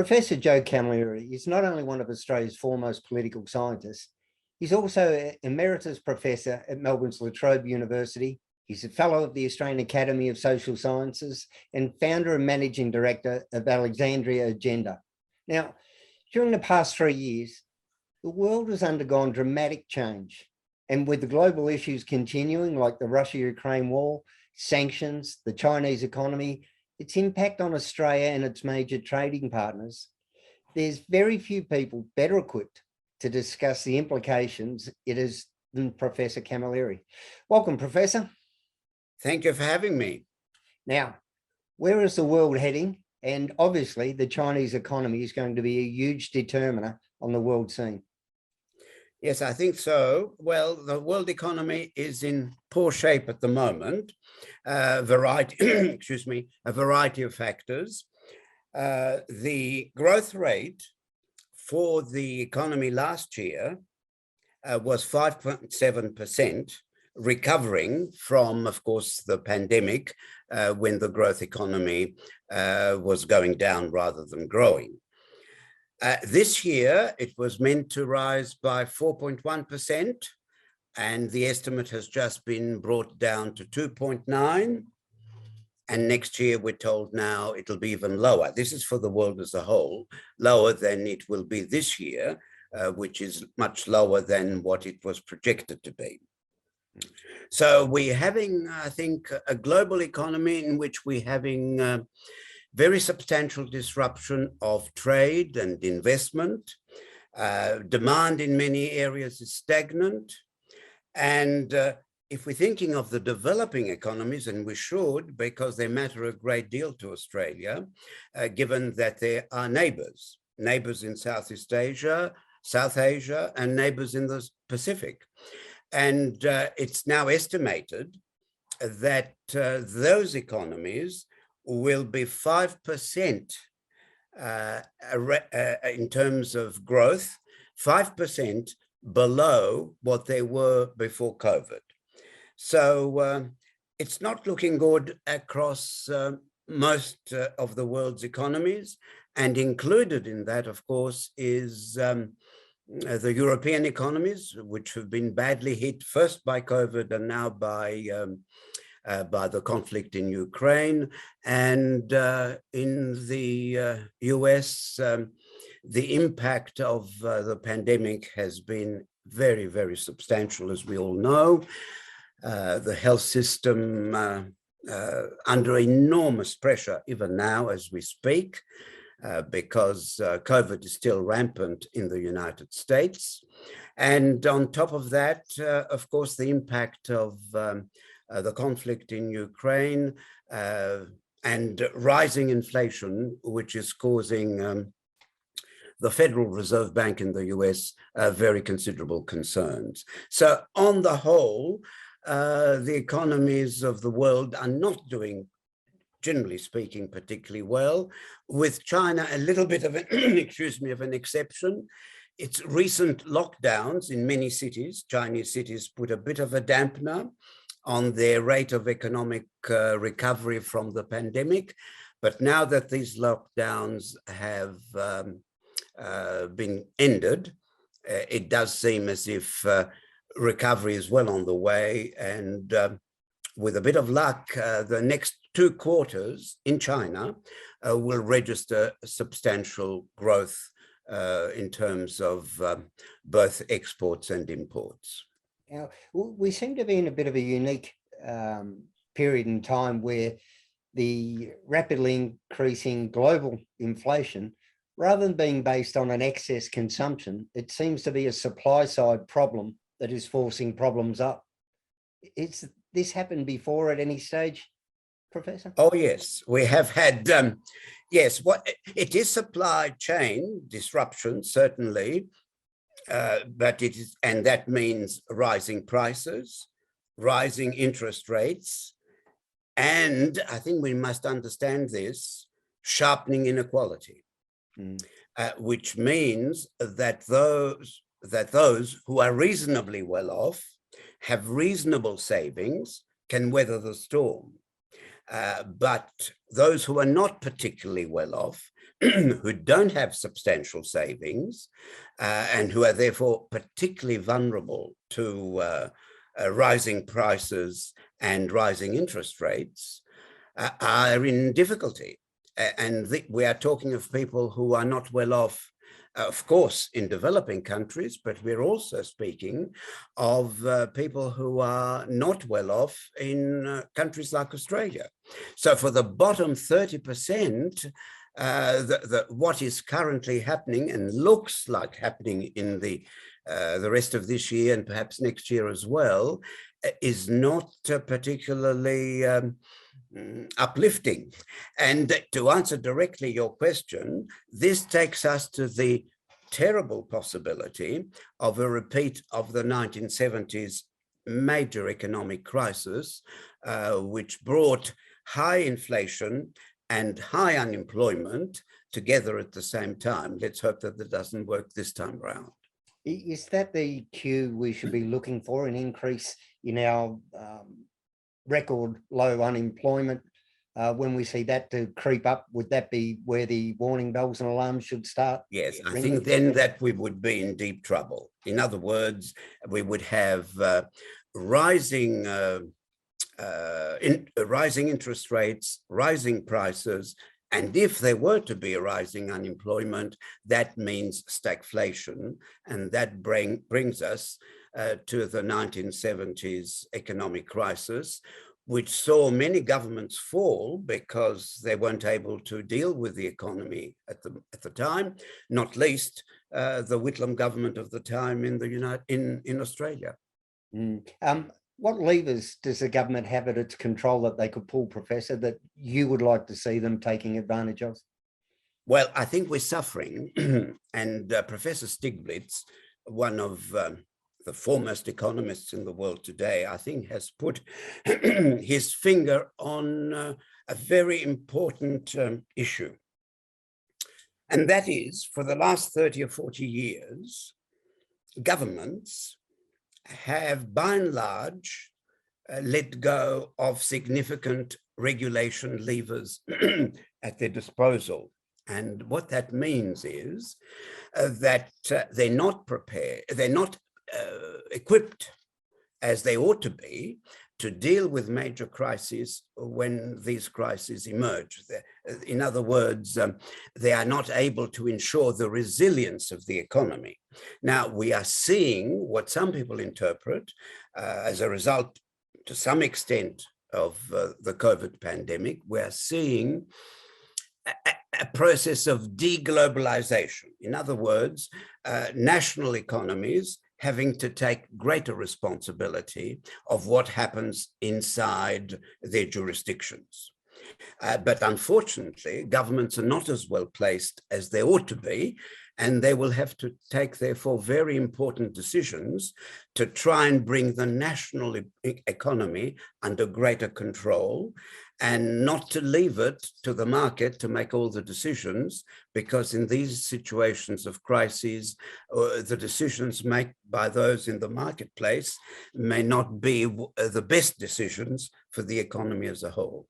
Professor Joe Camilleri is not only one of Australia's foremost political scientists, he's also Emeritus Professor at Melbourne's Trobe University. He's a Fellow of the Australian Academy of Social Sciences and founder and managing director of Alexandria Agenda. Now, during the past 3 years, the world has undergone dramatic change. And with the global issues continuing, like the Russia-Ukraine war, sanctions, the Chinese economy, its impact on Australia and its major trading partners, there's very few people better equipped to discuss the implications it is than Professor Camilleri. Welcome, Professor. Thank you for having me. Now, where is the world heading? And obviously, the Chinese economy is going to be a huge determiner on the world scene. Yes, I think so. Well, the world economy is in poor shape at the moment. A variety of factors. The growth rate for the economy last year was 5.7%, recovering from, of course, the pandemic, when the growth economy was going down rather than growing. This year, it was meant to rise by 4.1%, and the estimate has just been brought down to 2.9%. And next year, we're told now it'll be even lower. This is for the world as a whole, lower than it will be this year, which is much lower than what it was projected to be. So we're having, I think, a global economy in which we're having very substantial disruption of trade and investment. Demand in many areas is stagnant. And if we're thinking of the developing economies, and we should, because they matter a great deal to Australia, given that they are neighbors in Southeast Asia, South Asia, and neighbors in the Pacific. And it's now estimated that those economies will be 5% in terms of growth, 5% below what they were before COVID. So it's not looking good across most of the world's economies. And included in that, of course, is the European economies, which have been badly hit first by COVID and now by the conflict in Ukraine. And in the US, the impact of the pandemic has been very, very substantial, as we all know. The health system under enormous pressure, even now as we speak, because COVID is still rampant in the United States. And on top of that, of course, the impact of the conflict in Ukraine and rising inflation, which is causing the Federal Reserve Bank in the US very considerable concerns. So on the whole, the economies of the world are not doing, generally speaking, particularly well, with China a little bit of an, of an exception. Its recent lockdowns in many cities, Chinese cities, put a bit of a dampener on their rate of economic recovery from the pandemic. But now that these lockdowns have been ended, it does seem as if recovery is well on the way. And with a bit of luck, the next 2 quarters in China will register substantial growth in terms of both exports and imports. Now, we seem to be in a bit of a unique period in time where the rapidly increasing global inflation, rather than being based on an excess consumption, it seems to be a supply side problem that is forcing problems up. It's this happened before at any stage, Professor? Oh, yes, we have had, yes, what it is supply chain disruption, certainly, but it is, and that means rising prices, rising interest rates, and I think we must understand this, sharpening inequality, which means that those who are reasonably well off, have reasonable savings, can weather the storm. But those who are not particularly well off, who don't have substantial savings, and who are therefore particularly vulnerable to rising prices and rising interest rates, are in difficulty. And we are talking of people who are not well off, of course, in developing countries, but we're also speaking of people who are not well off in countries like Australia. So for the bottom 30%, what is currently happening and looks like happening in the rest of this year and perhaps next year as well, is not particularly uplifting. And to answer directly your question, this takes us to the terrible possibility of a repeat of the 1970s major economic crisis, which brought high inflation and high unemployment together at the same time. Let's hope that that doesn't work this time around. Is that the cue we should be looking for, an increase in our record low unemployment? When we see that to creep up, would that be where the warning bells and alarms should start? Yes, I think then that we would be in deep trouble. In other words, we would have rising interest rates, rising prices, and if there were to be a rising unemployment, that means stagflation, and that brings us to the 1970s economic crisis, which saw many governments fall because they weren't able to deal with the economy at the time, not least the Whitlam government of the time in Australia. What levers does the government have at its control that they could pull, Professor, that you would like to see them taking advantage of? Well, I think we're suffering, and Professor Stiglitz, one of the foremost economists in the world today, I think has put his finger on a very important issue. And that is, for the last 30 or 40 years, governments have by and large let go of significant regulation levers at their disposal. And what that means is that they're not prepared, they're not equipped as they ought to be to deal with major crises when these crises emerge. In other words, they are not able to ensure the resilience of the economy. Now, we are seeing what some people interpret as a result, to some extent, of the COVID pandemic. We are seeing a process of deglobalization. In other words, national economies having to take greater responsibility of what happens inside their jurisdictions. But unfortunately, governments are not as well placed as they ought to be, and they will have to take, therefore, very important decisions to try and bring the national economy under greater control and not to leave it to the market to make all the decisions, because in these situations of crises, the decisions made by those in the marketplace may not be the best decisions for the economy as a whole.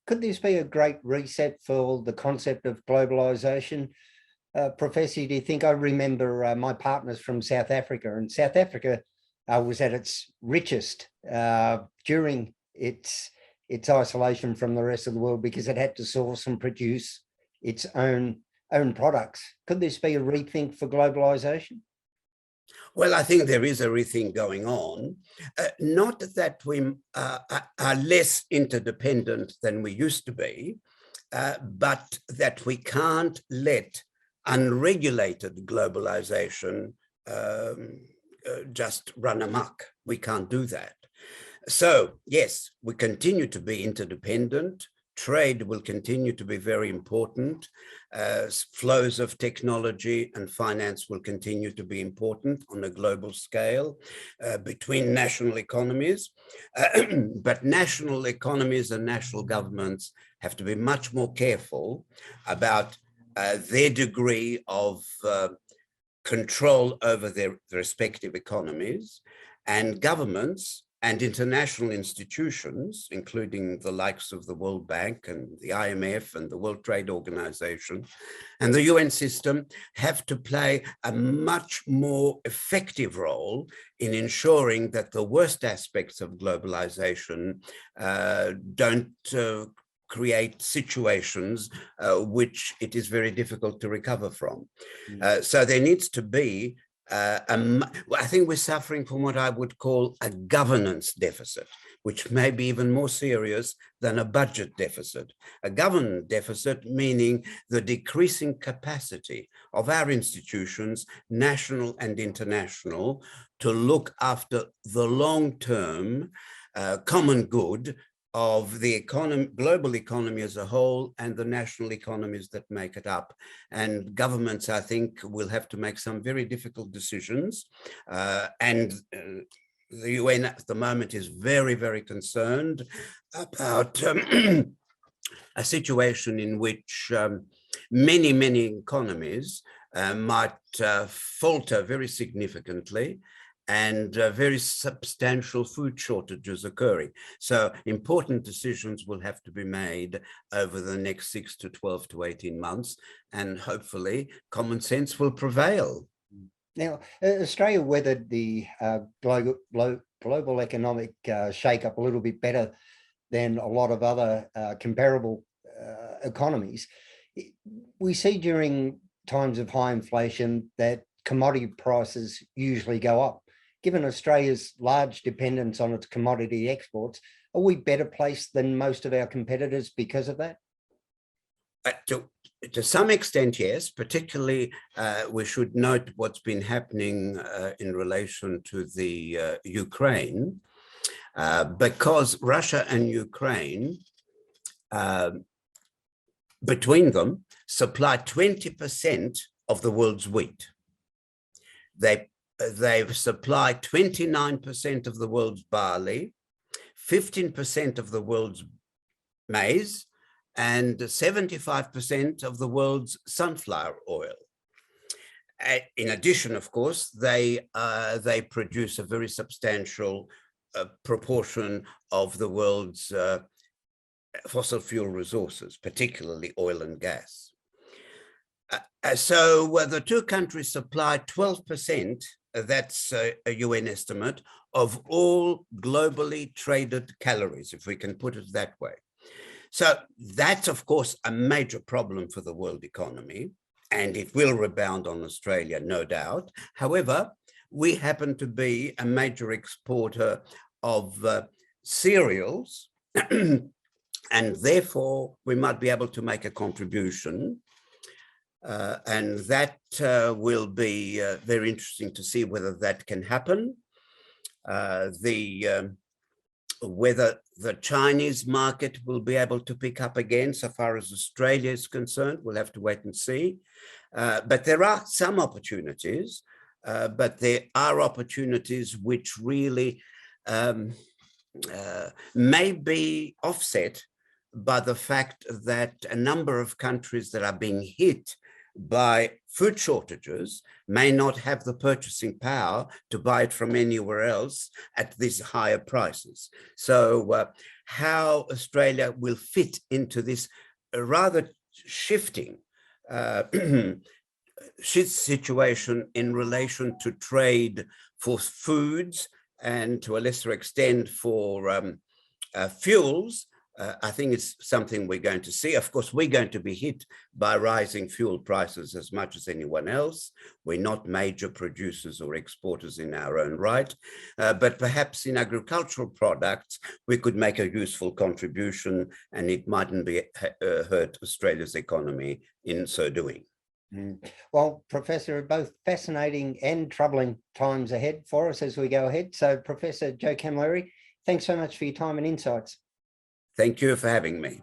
Could this be a great reset for the concept of globalisation? Professor, do you think? I remember my partner's from South Africa, and South Africa was at its richest during its isolation from the rest of the world because it had to source and produce its own products. Could this be a rethink for globalisation? Well, I think there is a rethink going on. Not that we are less interdependent than we used to be, but that we can't let unregulated globalization just run amok. We can't do that. So, yes, we continue to be interdependent. Trade will continue to be very important. Flows of technology and finance will continue to be important on a global scale between national economies. But national economies and national governments have to be much more careful about their degree of control over their respective economies. And governments and international institutions, including the likes of the World Bank and the IMF and the World Trade Organization and the UN system, have to play a much more effective role in ensuring that the worst aspects of globalization don't create situations which it is very difficult to recover from. So there needs to be I think we're suffering from what I would call a governance deficit, which may be even more serious than a budget deficit. A governance deficit meaning the decreasing capacity of our institutions, national and international, to look after the long-term common good of the economy, global economy as a whole, and the national economies that make it up. And governments, I think, will have to make some very difficult decisions. The UN at the moment is very, very concerned about a situation in which many, many economies might falter very significantly, and very substantial food shortages occurring. So important decisions will have to be made over the next 6 to 12 to 18 months, and hopefully common sense will prevail. Now, Australia weathered the global economic shake-up a little bit better than a lot of other comparable economies. We see during times of high inflation that commodity prices usually go up. Given Australia's large dependence on its commodity exports, are we better placed than most of our competitors because of that? To some extent, yes. Particularly, we should note what's been happening in relation to the Ukraine, because Russia and Ukraine, between them, supply 20% of the world's wheat. They've supplied 29% of the world's barley, 15% of the world's maize, and 75% of the world's sunflower oil. In addition, of course, they produce a very substantial proportion of the world's fossil fuel resources, particularly oil and gas. So the two countries supply 12%, that's a UN estimate, of all globally traded calories, if we can put it that way. So that's, of course, a major problem for the world economy, and it will rebound on Australia, no doubt. However, we happen to be a major exporter of cereals, and therefore we might be able to make a contribution. And that will be very interesting to see whether that can happen. Whether the Chinese market will be able to pick up again so far as Australia is concerned, we'll have to wait and see. But there are some opportunities, but there are opportunities which really may be offset by the fact that a number of countries that are being hit by food shortages may not have the purchasing power to buy it from anywhere else at these higher prices. So how Australia will fit into this rather shifting situation in relation to trade for foods and to a lesser extent for fuels, I think it's something we're going to see. Of course, we're going to be hit by rising fuel prices as much as anyone else. We're not major producers or exporters in our own right, but perhaps in agricultural products, we could make a useful contribution, and it mightn't be hurt Australia's economy in so doing. Well, Professor, both fascinating and troubling times ahead for us as we go ahead. So, Professor Joe Camilleri, thanks so much for your time and insights. Thank you for having me.